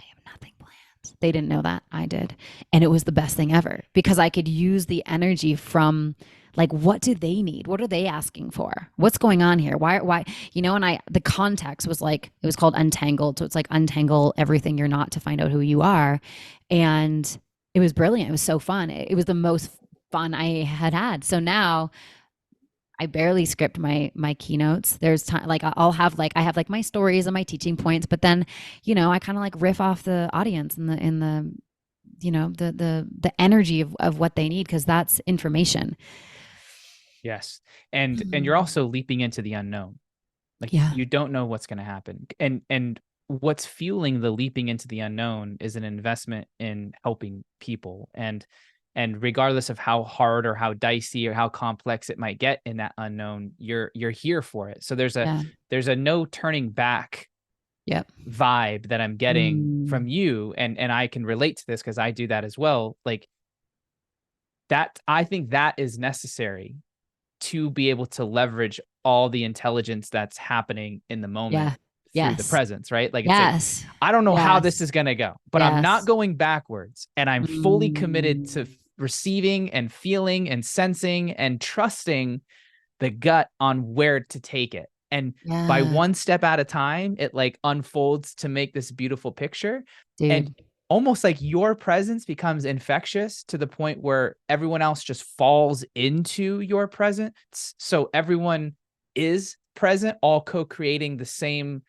I have nothing planned. They didn't know that. I did. And it was the best thing ever because I could use the energy from like, what do they need? What are they asking for? What's going on here? Why, you know, and the context was like, it was called Untangled. So it's like untangle everything you're not to find out who you are. And it was brilliant. It was so fun. It was the most fun I had. So now I barely script my keynotes. There's time like I have like my stories and my teaching points, but then, you know, I kind of like riff off the audience and the you know, the energy of what they need because that's information. Yes. And you're also leaping into the unknown. Like Yeah. you don't know what's going to happen. And what's fueling the leaping into the unknown is an investment in helping people. And regardless of how hard or how dicey or how complex it might get in that unknown, you're here for it. So Yeah. there's a no turning back Yep. vibe that I'm getting Mm. from you, and I can relate to this because I do that as well. Like that, I think that is necessary to be able to leverage all the intelligence that's happening in the moment Yeah. through the Yes. presence, right? Like it's like, Yes. I don't know how this Yes. is going to go, but I'm not Yes. going backwards. And I'm fully committed to Mm. receiving and feeling and sensing and trusting the gut on where to take it. And by Yeah. one step at a time, it like unfolds to make this beautiful picture. And Dude. almost like your presence becomes infectious to the point where everyone else just falls into your presence. So everyone is present, all co-creating the same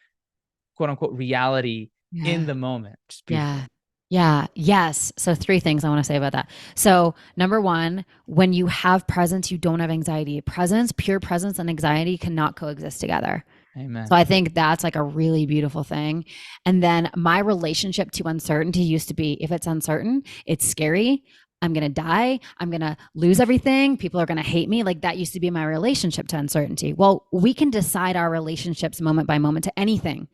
quote unquote reality in Yeah. the moment. Just Yeah. beautiful. Yeah. Yes. So, three things I want to say about that. So, number one, when you have presence, you don't have anxiety. Presence, pure presence, and anxiety cannot coexist together. So Amen. I think that's like a really beautiful thing. And then my relationship to uncertainty used to be, if it's uncertain, it's scary. I'm going to die. I'm going to lose everything. People are going to hate me. Like that used to be my relationship to uncertainty. Well, we can decide our relationships moment by moment to anything.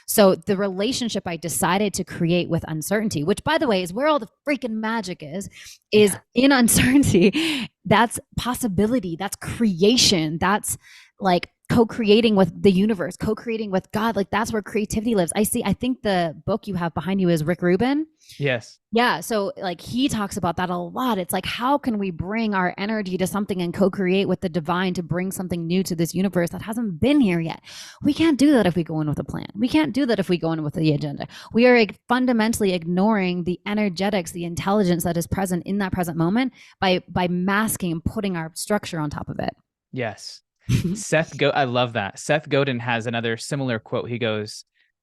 So the relationship I decided to create with uncertainty, which by the way is where all the freaking magic is Yeah. in uncertainty. That's possibility. That's creation. That's like co-creating with the universe, co-creating with God. Like that's where creativity lives. I think the book you have behind you is Rick Rubin. Yes. Yeah. So like he talks about that a lot. It's like, how can we bring our energy to something and co-create with the divine to bring something new to this universe that hasn't been here yet? We can't do that if we go in with a plan. We can't do that if we go in with the agenda. We are fundamentally ignoring the energetics, the intelligence that is present in that present moment by masking and putting our structure on top of it. Yes. I love that. Seth Godin has another similar quote.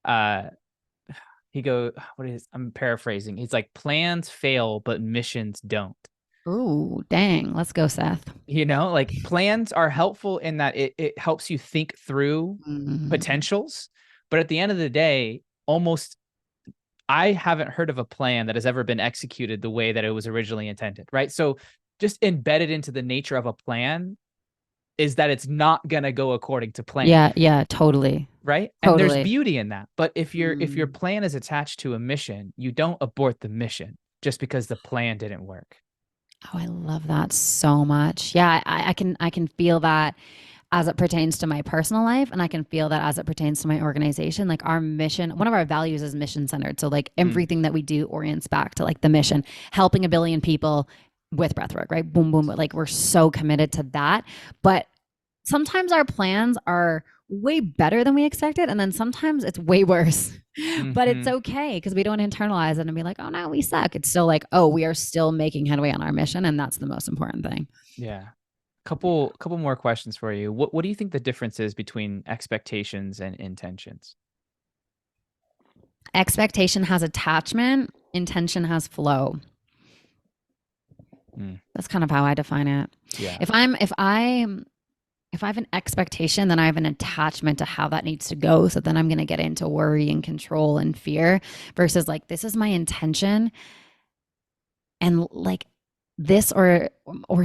Uh, what is, I'm paraphrasing. He's like, plans fail, but missions don't. Ooh, dang. Let's go, Seth. Like plans are helpful in that it helps you think through Mm. potentials. But at the end of the day, almost I haven't heard of a plan that has ever been executed the way that it was originally intended, right? So just embedded into the nature of a plan is that it's not going to go according to plan, Yeah, yeah, totally. right? And there's Totally. beauty in that. But if your Mm. plan is attached to a mission, you don't abort the mission just because the plan didn't work. Oh, I love that so much. Yeah, I can feel that as it pertains to my personal life, and I can feel that as it pertains to my organization. Like our mission, one of our values is mission centered. So like Mm, everything that we do orients back to like the mission, helping a billion people with breathwork, right? Boom, boom. Like we're so committed to that. But sometimes our plans are way better than we expected, and then sometimes it's way worse. But it's mhm. okay because we don't internalize it and be like, oh no, we suck. It's still like, oh, we are still making headway on our mission, and that's the most important thing. Yeah. Couple more questions for you. What do you think the difference is between expectations and intentions? Expectation has attachment, intention has flow. Mm, That's kind of how I define it. yeah. If I have an expectation, then I have an attachment to how that needs to go. So then I'm going to get into worry and control and fear versus like, this is my intention. And like this or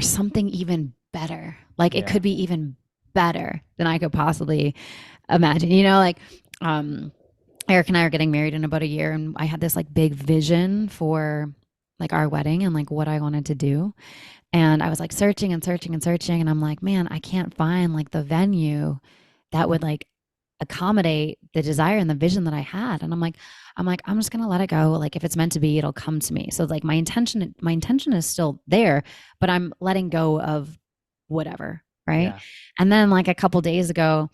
something even better. Like it Yeah. could be even better than I could possibly imagine. Like um Eric and I are getting married in about a year, and I had this like big vision for like our wedding and like what I wanted to do. And I was like searching and searching and searching. And I'm like, man, I can't find like the venue that would like accommodate the desire and the vision that I had. And I'm just gonna let it go. Like if it's meant to be, it'll come to me. So like my intention is still there, but I'm letting go of whatever. Right. Yeah. And then like a couple days ago,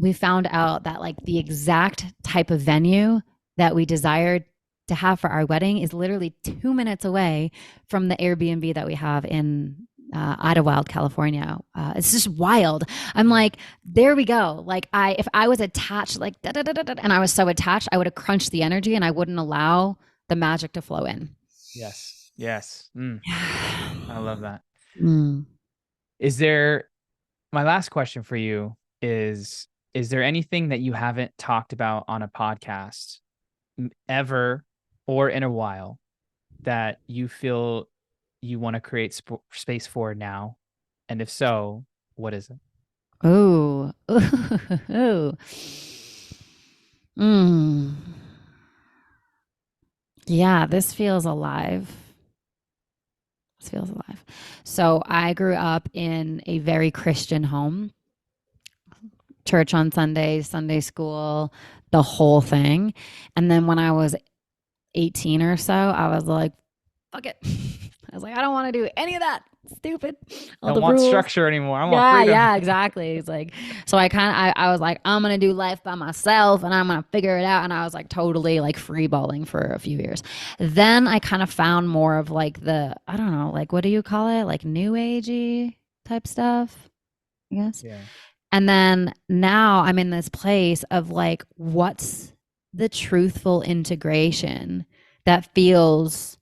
we found out that like the exact type of venue that we desired to have for our wedding is literally 2 minutes away from the Airbnb that we have in Idlewild, California. It's just wild. I'm Mm, like, there we go. Like if I was attached, like and I was so attached, I would have crunched the energy and I wouldn't allow the magic to flow in. yes. Yes. I love that. Mm. Is there My last question for you is there anything that you haven't talked about on a podcast ever or in a while that you feel you want to create space for now? And if so, what is it? Ooh. Ooh. Mm. Yeah, this feels alive. This feels alive. So I grew up in a very Christian home, church on Sundays, Sunday school, the whole thing. And then when I was 18 or so, I was like, fuck it. I was like, I don't want to do any of that. Stupid. All Don't the want rules. structure anymore. I want Yeah, freedom. yeah, exactly. It's like, so I was like, I'm gonna do life by myself and I'm gonna figure it out. And I was like totally like free balling for a few years. Then I kind of found more of like I don't know, like what do you call it? Like new agey type stuff, I guess. Yeah. And then now I'm in this place of like, what's the truthful integration that feels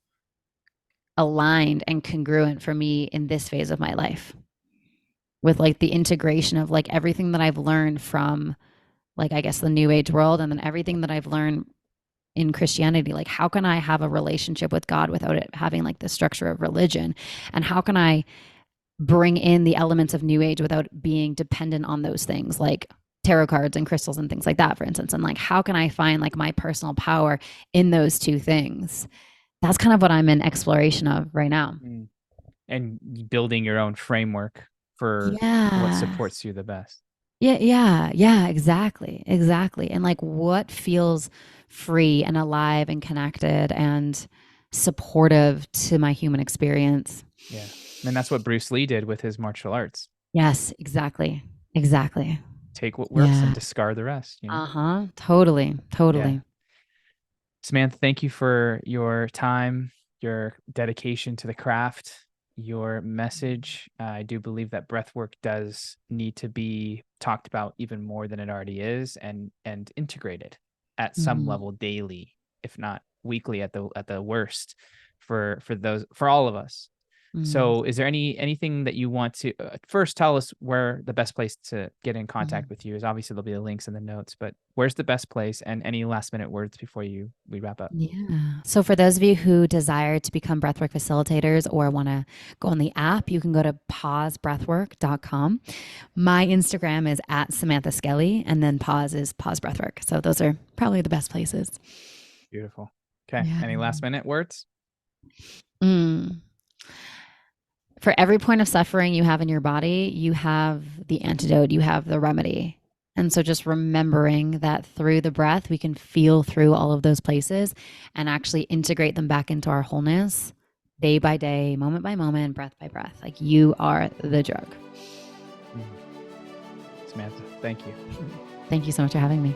aligned and congruent for me in this phase of my life, with like the integration of like everything that I've learned from like, I guess, the new age world, and then everything that I've learned in Christianity. Like, how can I have a relationship with God without it having like the structure of religion? And how can I bring in the elements of new age without being dependent on those things, like tarot cards and crystals and things like that, for instance? And like, how can I find like my personal power in those two things? That's kind of what I'm in exploration of right now. And building your own framework for what Yeah. supports you the best. Yeah, exactly. Exactly. And like what feels free and alive and connected and supportive to my human experience. Yeah. And that's what Bruce Lee did with his martial arts. Yes, exactly. Exactly. Take what works and Yeah. discard the rest, you know? Uh-huh. Totally. Yeah. Totally. Samantha, thank you for your time, your dedication to the craft, your message. I do believe that breathwork does need to be talked about even more than it already is, and integrated at some Mhm. level daily, if not weekly at the worst, for all of us. Mhm. So is there anything that you want to first tell us where the best place to get in contact Mhm. with you is? Obviously there'll be the links in the notes, but where's the best place, and any last minute words before we wrap up? Yeah. So for those of you who desire to become breathwork facilitators or want to go on the app, you can go to pausebreathwork.com. My Instagram is at Samantha Skelly, and then pause is pause breathwork. So those are probably the best places. Beautiful. Okay. Yeah. Any last minute words? Mm. For every point of suffering you have in your body, you have the antidote, you have the remedy. And so just remembering that through the breath, we can feel through all of those places and actually integrate them back into our wholeness day by day, moment by moment, breath by breath. Like you are the drug. Samantha, thank you. Thank you so much for having me.